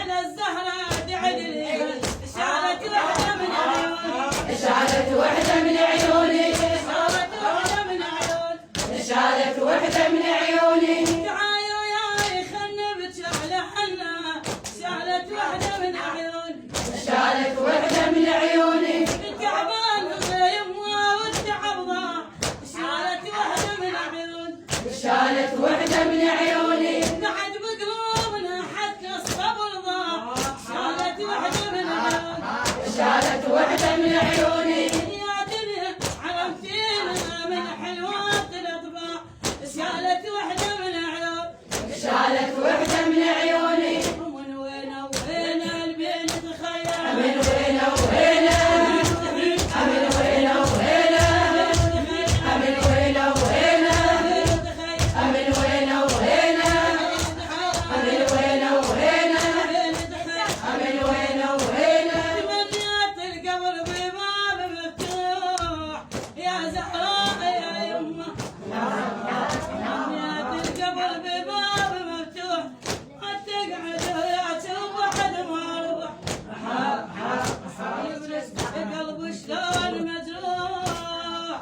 على الزهرة تعدلي شالت وحدة من عيوني شالت وحدة من عيوني شالت وحدة من عيوني شالت وحدة من عيوني تعالوا ياي خلنا بتشعل حنا شالت وحدة من عيوني شالت وحدة من عيوني التعبان يمه والتعبضة شالت وحدة من عيوني شالت وحدة من عيوني بعد بقلوبنا حتى الصبر ضاع شالت وحدة من عيوني شالت وحدة من عيوني يا دنيا عرفتينا من حلوات الأطباع شالت وحدة من عيوني شالت وحدة من عيوني ومن وين وين البين تخيل من وين وين من وين وين من وين وين من وين وين من وين وين من وين وين تمنيت القبر بباب مفتوح يا زهراء يا يمه تمنيت القبر بباب مفتوح قد تقعد ويا تشوف واحد مربح القلب شلون مجروح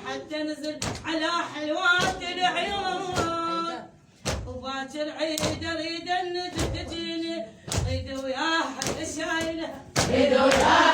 حتى نزل على حلوات العيون وباكر عيد اريد ان تجيني عيد ويا حد شايله يدو يا